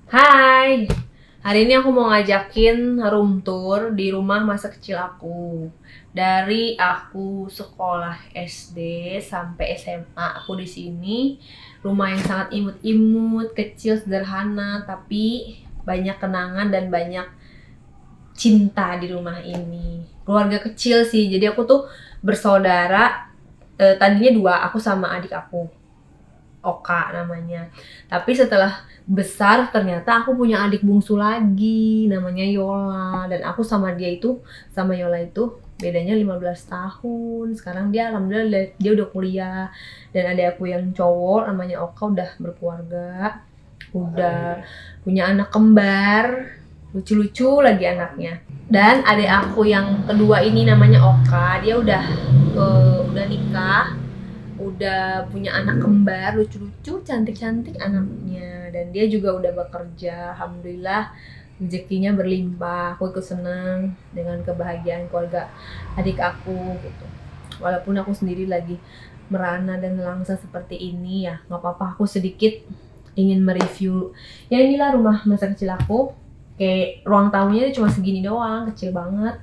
Hai, hari ini aku mau ngajakin room tour di rumah masa kecil aku. Dari aku sekolah SD sampai SMA, aku di sini. Rumah yang sangat imut-imut, kecil, sederhana, tapi banyak kenangan dan banyak cinta di rumah ini. Keluarga kecil sih, jadi aku tuh bersaudara. Tadinya dua, aku sama adik aku. Oka namanya. Tapi setelah besar ternyata aku punya adik bungsu lagi namanya Yola, dan aku sama Yola itu bedanya 15 tahun. Sekarang dia alhamdulillah dia udah kuliah, dan adik aku yang cowok namanya Oka udah berkeluarga, udah punya anak kembar, lucu-lucu lagi anaknya. Dan adik aku yang kedua ini namanya Oka, dia udah nikah, udah punya anak kembar lucu-lucu, cantik-cantik anaknya, dan dia juga udah bekerja. Alhamdulillah rezekinya berlimpah. Aku ikut senang dengan kebahagiaan keluarga adik aku gitu. Walaupun aku sendiri lagi merana dan langsa seperti ini, ya nggak apa-apa, aku sedikit ingin mereview. Ya inilah rumah masa kecil aku. Kayak ruang tamunya cuma segini doang, kecil banget.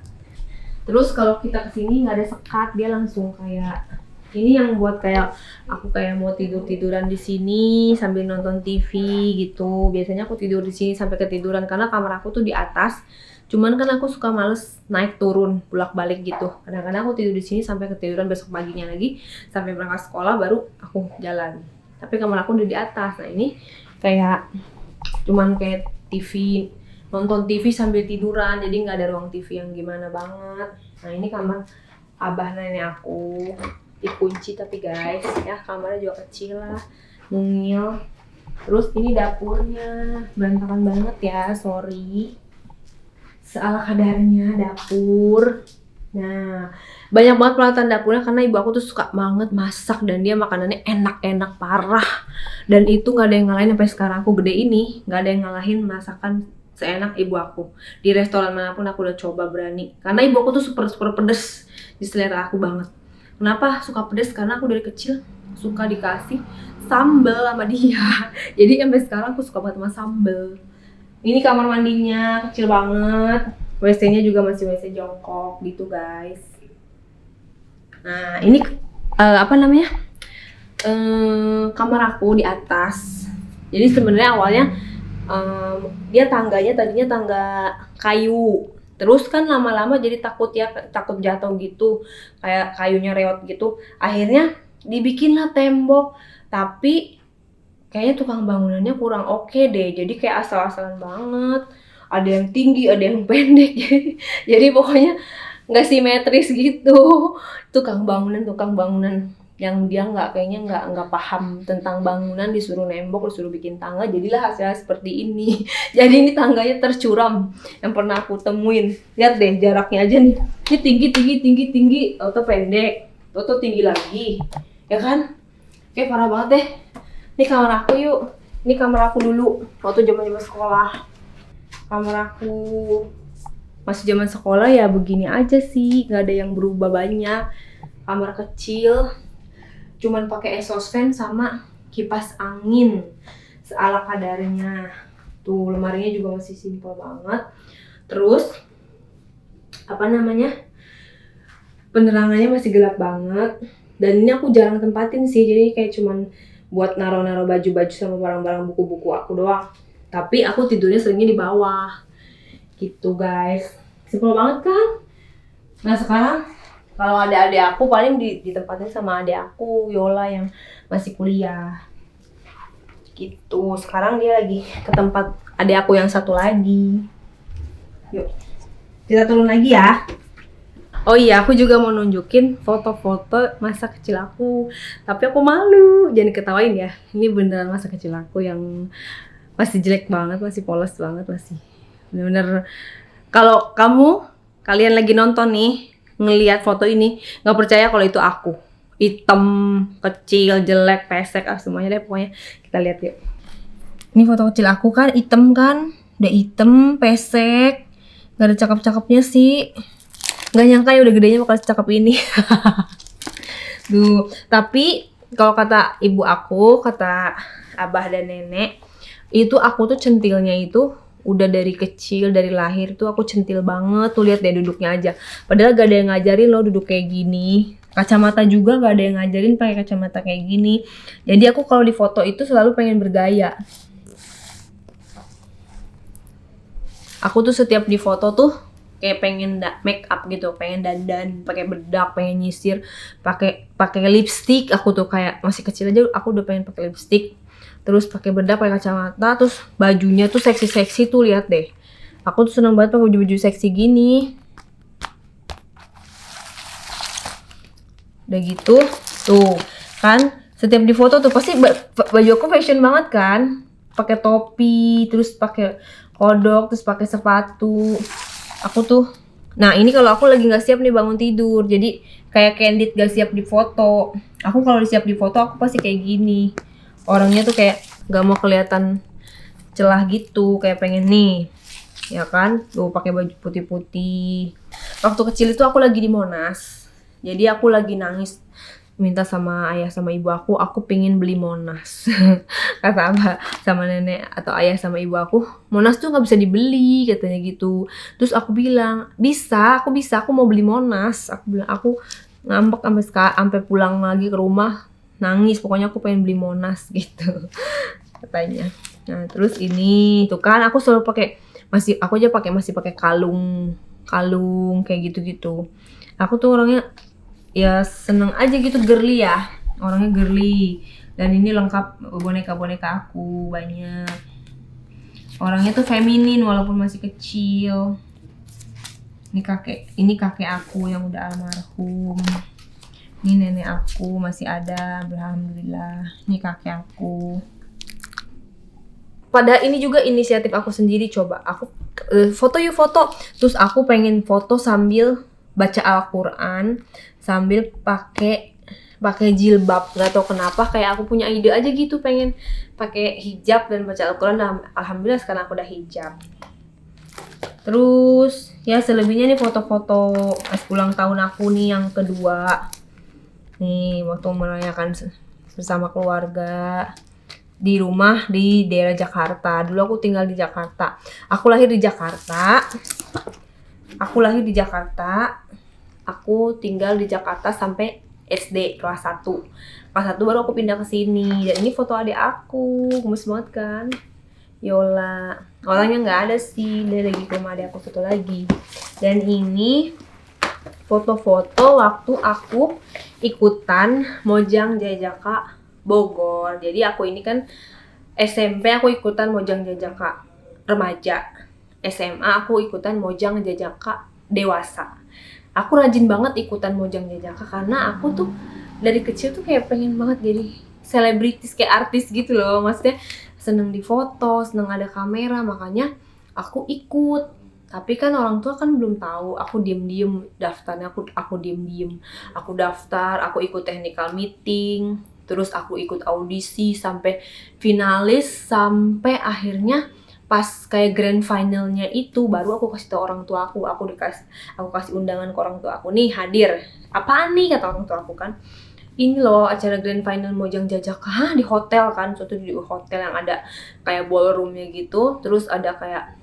Terus kalau kita kesini nggak ada sekat, dia langsung kayak ini yang buat kayak aku kayak mau tiduran di sini sambil nonton TV gitu. Biasanya aku tidur di sini sampai ketiduran karena kamar aku tuh di atas. Cuman kan aku suka males naik turun bolak-balik gitu. Kadang-kadang aku tidur di sini sampai ketiduran, besok paginya lagi sampai berangkat sekolah baru aku jalan. Tapi kamar aku udah di atas. Nah ini kayak cuman kayak TV, nonton TV sambil tiduran, jadi nggak ada ruang TV yang gimana banget. Nah ini kamar abah nenek aku, dikunci tapi guys ya, kamarnya juga kecil lah, mungil. Terus ini dapurnya berantakan banget ya, sorry, seala kadarnya dapur. Nah banyak banget peralatan dapurnya karena ibu aku tuh suka banget masak, dan dia makanannya enak-enak parah, dan itu nggak ada yang ngalahin. Sampai sekarang aku gede ini nggak ada yang ngalahin masakan seenak ibu aku. Di restoran manapun aku udah coba berani, karena ibu aku tuh super pedes di selera aku banget. Kenapa suka pedes? Karena aku dari kecil suka dikasih sambal sama dia. Jadi sampai sekarang aku suka banget sama sambal. Ini kamar mandinya kecil banget. WC-nya juga masih WC jongkok gitu guys. Nah ini apa namanya? Kamar aku di atas. Jadi sebenarnya awalnya dia tangganya tadinya tangga kayu. Terus kan lama-lama jadi takut jatuh gitu, kayak kayunya rewet gitu. Akhirnya dibikinlah tembok, tapi kayaknya tukang bangunannya kurang oke deh. Jadi kayak asal-asalan banget. Ada yang tinggi, ada yang pendek. Jadi pokoknya nggak simetris gitu. Tukang bangunan yang dia nggak paham tentang bangunan, disuruh nembok, disuruh bikin tangga, jadilah hasilnya seperti ini. Jadi ini tangganya tercuram yang pernah aku temuin. Lihat deh jaraknya aja nih, ini tinggi, atau pendek, atau tinggi lagi, ya kan? Kayak parah banget deh. Ini kamar aku yuk. Ini kamar aku dulu waktu zaman sekolah. Kamar aku masih zaman sekolah ya begini aja sih, nggak ada yang berubah banyak. Kamar kecil, cuman pakai exhaust fan sama kipas angin seala kadarnya. Tuh lemarinya juga masih simpel banget. Terus apa namanya, penerangannya masih gelap banget, dan ini aku jarang tempatin sih, jadi kayak cuman buat naro-naro baju-baju sama barang-barang buku-buku aku doang. Tapi aku tidurnya seringnya di bawah gitu guys. Simpel banget kan? Nah sekarang kalau ada adik aku paling ditempatin sama adik aku Yola yang masih kuliah gitu. Sekarang dia lagi ke tempat adik aku yang satu lagi. Yuk kita turun lagi ya. Oh iya, aku juga mau nunjukin foto-foto masa kecil aku. Tapi aku malu, jangan ketawain ya. Ini beneran masa kecil aku yang masih jelek banget, masih polos banget, masih bener-bener. Kalau kalian lagi nonton nih, ngelihat foto ini, nggak percaya kalau itu aku. Hitam, kecil, jelek, pesek, semuanya deh pokoknya. Kita lihat yuk. Ini foto kecil aku kan, hitam kan? Udah hitam, pesek, nggak ada cakep-cakepnya sih. Nggak nyangka ya udah gedenya bakal secakep ini. Duh, tapi kalau kata ibu aku, kata abah dan nenek, Itu aku tuh centilnya itu udah dari kecil, dari lahir tuh aku centil banget. Tuh lihat deh duduknya aja. Padahal gak ada yang ngajarin loh duduk kayak gini. Kacamata juga gak ada yang ngajarin pakai kacamata kayak gini. Jadi aku kalau di foto itu selalu pengen bergaya. Aku tuh setiap di foto tuh kayak pengen make up gitu, pengen dandan, pakai bedak, pengen nyisir, pakai lipstick. Aku tuh kayak masih kecil aja aku udah pengen pakai lipstick. Terus pakai bedak, pakai kacamata, terus bajunya tuh seksi-seksi tuh, lihat deh. Aku tuh seneng banget pakai baju-baju seksi gini. Udah gitu, tuh kan setiap di foto tuh pasti baju aku fashion banget kan. Pakai topi, terus pakai kodok, terus pakai sepatu. Aku tuh, nah ini kalau aku lagi nggak siap nih bangun tidur, jadi kayak Candid gak siap di foto. Aku kalau siap di foto aku pasti kayak gini. Orangnya tuh kayak nggak mau kelihatan celah gitu, kayak pengen nih, ya kan? Tuh pakai baju putih-putih. Waktu kecil itu aku lagi di Monas, jadi aku lagi nangis minta sama ayah sama ibu aku pingin beli Monas. Kata abah sama nenek atau ayah sama ibu aku, Monas tuh nggak bisa dibeli katanya gitu. Terus aku bilang aku bisa, aku mau beli Monas. Aku bilang, aku ngambek sampai pulang lagi ke rumah nangis, pokoknya aku pengen beli Monas gitu katanya. Nah terus ini tuh kan aku selalu pakai, aku aja masih pakai kalung kayak gitu. Aku tuh orangnya ya seneng aja gitu, girly ya, orangnya girly. Dan ini lengkap boneka aku banyak. Orangnya tuh feminin walaupun masih kecil. Ini kakek aku yang udah almarhum. Ini nenek aku masih ada, alhamdulillah. Ini kakek aku. Padahal ini juga inisiatif aku sendiri, coba. Aku foto. Terus aku pengen foto sambil baca Al-Quran, sambil pakai jilbab. Gak tau kenapa, kayak aku punya ide aja gitu, pengen pakai hijab dan baca Al-Quran. Nah, alhamdulillah sekarang aku udah hijab. Terus ya selebihnya nih foto-foto pas ulang tahun aku nih yang kedua. Nih waktu merayakan bersama keluarga di rumah di daerah Jakarta. Dulu aku tinggal di Jakarta. Aku lahir di Jakarta. Aku tinggal di Jakarta sampai SD kelas 1. Kelas 1 baru aku pindah ke sini. Dan ini foto adik aku. Gemes banget kan? Yola. Orangnya nggak ada sih. Dia lagi ke rumah adik aku satu lagi. Dan ini foto-foto waktu aku ikutan Mojang Jajaka Bogor. Jadi aku ini kan SMP aku ikutan Mojang Jajaka remaja. SMA aku ikutan Mojang Jajaka dewasa. Aku rajin banget ikutan Mojang Jajaka karena aku tuh dari kecil tuh kayak pengen banget jadi selebritis, kayak artis gitu loh. Maksudnya seneng di foto, seneng ada kamera, makanya aku ikut. Tapi kan orang tua kan belum tahu, aku diem-diem daftarnya, aku diem-diem. Aku daftar, aku ikut technical meeting, terus aku ikut audisi sampai finalis, sampai akhirnya pas kayak grand finalnya itu baru aku kasih tau orang tua aku kasih undangan ke orang tua aku, nih hadir. Apaan nih kata orang tua aku kan, ini loh acara grand final Mojang Jajaka di hotel kan, suatu di hotel yang ada kayak ballroomnya gitu, terus ada kayak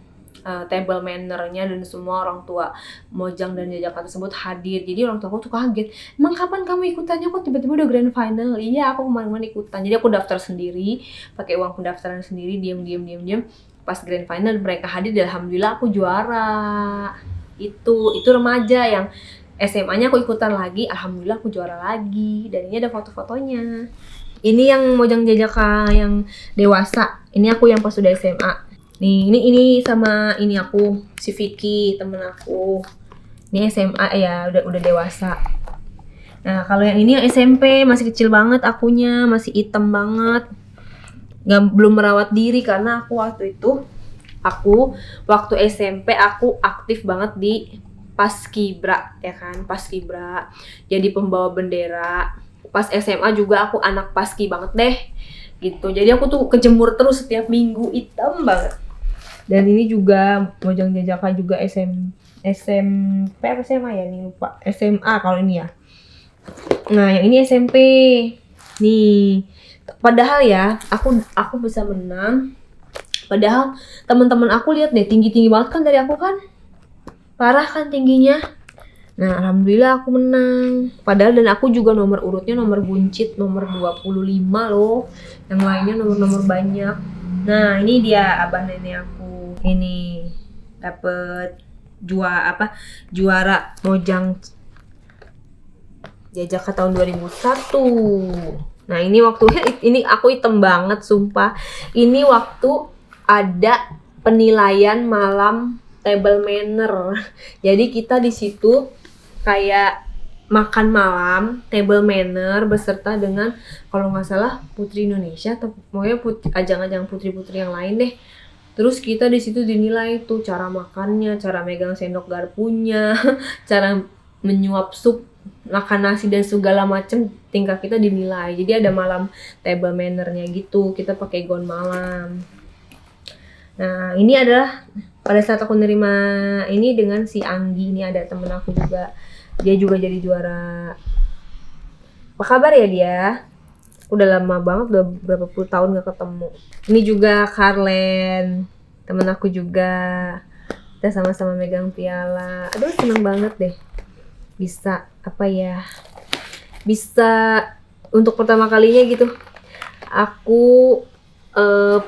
table mannernya dan semua orang tua Mojang dan Jajaka tersebut hadir. Jadi orang tua aku tuh kaget, emang kapan kamu ikutannya kok tiba-tiba udah grand final? Iya aku kemarin ikutan. Jadi aku daftar sendiri pakai uang pendaftaran sendiri, diam. Pas grand final mereka hadir dan alhamdulillah aku juara. Itu remaja. Yang SMA-nya aku ikutan lagi, alhamdulillah aku juara lagi. Dan ini ada foto-fotonya. Ini yang Mojang Jajaka yang dewasa. Ini aku yang pas udah SMA. Nih, ini sama ini aku, si Vicky, temen aku. Ini SMA ya, udah dewasa. Nah, kalau yang ini yang SMP, masih kecil banget akunya, masih hitam banget. Belum merawat diri karena aku waktu SMP aku aktif banget di Paskibra, ya kan? Paskibra. Jadi pembawa bendera. Pas SMA juga aku anak paski banget deh. Gitu. Jadi aku tuh kejemur terus setiap minggu, hitam banget. Dan ini juga Mojang Jajaka juga SMP apa SMA ya, nih lupa. SMA kalau ini ya. Nah, yang ini SMP. Nih. Padahal ya, aku bisa menang Padahal teman-teman aku lihat deh, tinggi-tinggi banget kan dari aku kan. Parah kan tingginya. Nah, alhamdulillah aku menang. Padahal dan aku juga nomor urutnya nomor buncit, nomor 25 loh. Yang lainnya nomor-nomor banyak. Nah, ini dia abah nenek aku. Ini dapet juara Mojang Jajaka tahun 2001. Nah, ini waktu ini aku hitam banget sumpah. Ini waktu ada penilaian malam table manner. Jadi kita di situ kayak makan malam table manner beserta dengan kalau nggak salah Putri Indonesia atau pokoknya ajang-ajang putri-putri yang lain deh. Terus kita di situ dinilai tuh cara makannya, cara megang sendok garpunya, cara menyuap sup, makan nasi dan segala macem tingkah kita dinilai. Jadi ada malam table mannernya gitu. Kita pakai gaun malam. Nah, ini adalah pada saat aku nerima ini dengan si Anggi, ini ada temen aku juga. Dia juga jadi juara. Apa kabar ya dia? Udah lama banget, udah berapa puluh tahun gak ketemu. Ini juga Karlen, temen aku juga. Kita sama-sama megang piala. Aduh, seneng banget deh. Bisa, bisa untuk pertama kalinya gitu. Aku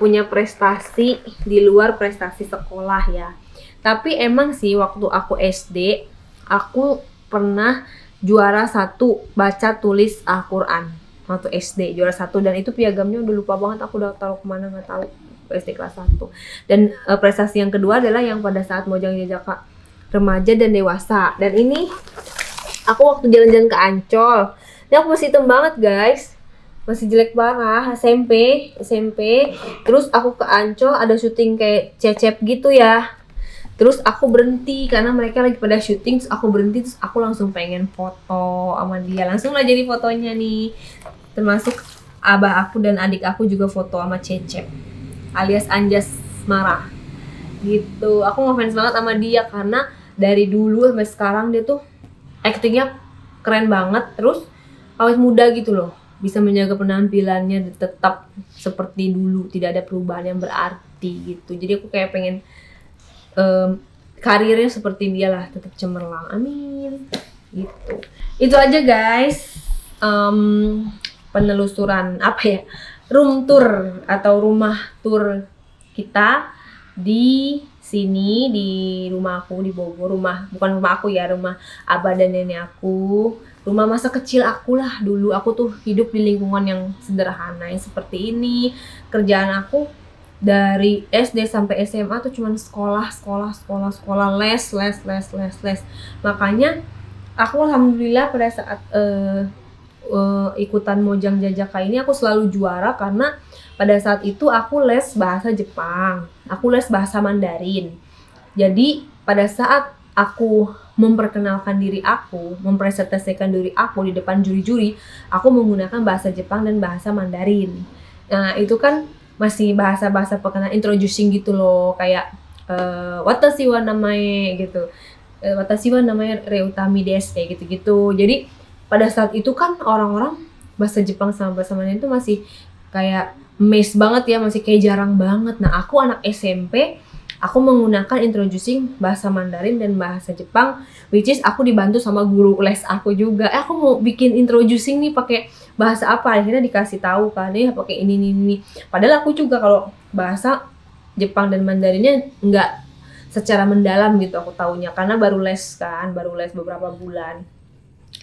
punya prestasi di luar prestasi sekolah ya. Tapi emang sih waktu aku SD, aku pernah juara 1 baca tulis Al-Quran waktu SD, juara 1, dan itu piagamnya udah lupa banget, aku udah taruh kemana nggak tahu, SD kelas 1. Dan prestasi yang kedua adalah yang pada saat Mojang Jajaka remaja dan dewasa, dan ini aku waktu jalan-jalan ke Ancol. Ini aku masih hitam banget guys, masih jelek parah. SMP terus aku ke Ancol, ada syuting kayak cecep gitu ya. Terus aku berhenti karena mereka lagi pada syuting, terus aku berhenti, terus aku langsung pengen foto sama dia. Langsung lah jadi fotonya nih. Termasuk abah aku dan adik aku juga foto sama Cecep alias Anjas Marah. Gitu. Aku ngefans banget sama dia karena dari dulu sampai sekarang dia tuh aktingnya keren banget. Terus awet muda gitu loh. Bisa menjaga penampilannya tetap seperti dulu, tidak ada perubahan yang berarti gitu. Jadi aku kayak pengen karirnya seperti dia lah, tetap cemerlang, amin gitu. Itu aja guys, penelusuran room tour atau rumah tour kita di sini, di rumah aku di Bogor. Bukan rumah aku ya, rumah abah dan nenek aku, rumah masa kecil aku lah. Dulu aku tuh hidup di lingkungan yang sederhana yang seperti ini. Kerjaan aku dari SD sampai SMA tuh cuman sekolah, les. Makanya aku alhamdulillah pada saat ikutan Mojang Jajaka ini aku selalu juara karena pada saat itu aku les bahasa Jepang, aku les bahasa Mandarin. Jadi pada saat aku memperkenalkan diri aku, mempresentasikan diri aku di depan juri-juri, aku menggunakan bahasa Jepang dan bahasa Mandarin. Nah, itu kan masih bahasa-bahasa perkenalan, introducing gitu loh, kayak watashi wa namae gitu, watashi wa namae Reutami desu, kayak gitu-gitu. Jadi pada saat itu kan orang-orang bahasa Jepang sama bahasa Mandarin itu masih kayak mes banget ya, masih kayak jarang banget. Nah, aku anak SMP, aku menggunakan introducing bahasa Mandarin dan bahasa Jepang, which is aku dibantu sama guru les aku juga. Aku mau bikin introducing nih pakai bahasa apa, akhirnya dikasih tahu kan, ya pakai ini. Padahal aku juga kalau bahasa Jepang dan Mandarinnya nggak secara mendalam gitu aku taunya, karena baru les beberapa bulan.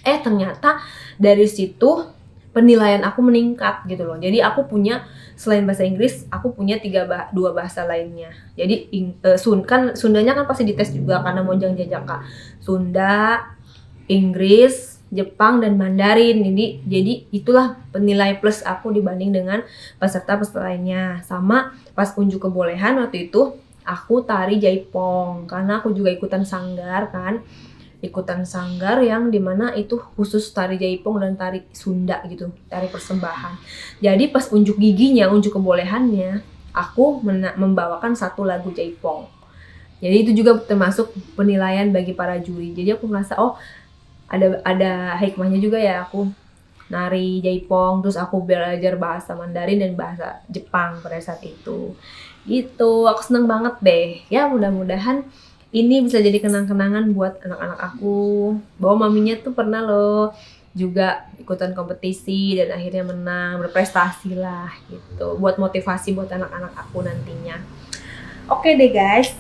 Ternyata dari situ penilaian aku meningkat gitu loh. Jadi aku punya, selain bahasa Inggris, aku punya 2 bahasa lainnya. Jadi Sundanya kan pasti dites juga karena Mojang Jajaka. Sunda, Inggris, Jepang, dan Mandarin. Jadi itulah penilai plus aku dibanding dengan peserta-peserta lainnya. Sama pas unjuk kebolehan waktu itu aku tari jaipong karena aku juga ikutan sanggar kan. Ikutan sanggar yang dimana itu khusus tari jaipong dan tari Sunda gitu, tari persembahan. Jadi pas unjuk kebolehannya, aku membawakan 1 lagu jaipong. Jadi itu juga termasuk penilaian bagi para juri. Jadi aku merasa ada hikmahnya juga ya aku nari jaipong, terus aku belajar bahasa Mandarin dan bahasa Jepang pada saat itu. Gitu, aku seneng banget deh. Ya mudah-mudahan ini bisa jadi kenang-kenangan buat anak-anak aku. Bahwa maminya tuh pernah loh juga ikutan kompetisi dan akhirnya menang, berprestasi lah gitu. Buat motivasi buat anak-anak aku nantinya. Oke deh guys,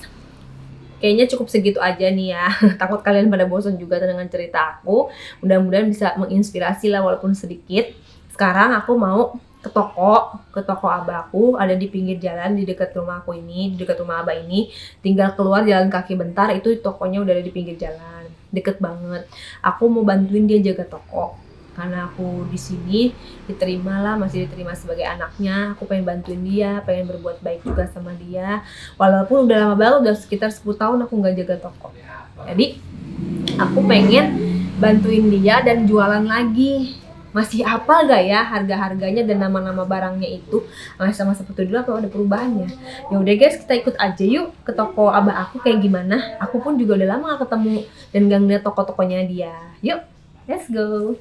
kayaknya cukup segitu aja nih ya. Takut kalian pada bosan juga dengan cerita aku. Mudah-mudahan bisa menginspirasi lah walaupun sedikit. Sekarang aku mau ke toko abah aku ada di pinggir jalan di dekat rumah aku ini, di dekat rumah abah ini. Tinggal keluar jalan kaki bentar, itu tokonya udah ada di pinggir jalan. Deket banget. Aku mau bantuin dia jaga toko. Karena aku di sini diterima lah, masih diterima sebagai anaknya. Aku pengen bantuin dia, pengen berbuat baik juga sama dia. Walaupun udah lama banget, udah sekitar 10 tahun aku nggak jaga toko. Jadi aku pengen bantuin dia dan jualan lagi. Masih hafal gak ya harga-harganya dan nama-nama barangnya itu? Masih sama seperti dulu apa ada perubahannya? Ya udah guys, kita ikut aja yuk ke toko abah aku kayak gimana. Aku pun juga udah lama gak ketemu dan gak ngeliat toko-tokonya dia. Yuk, let's go.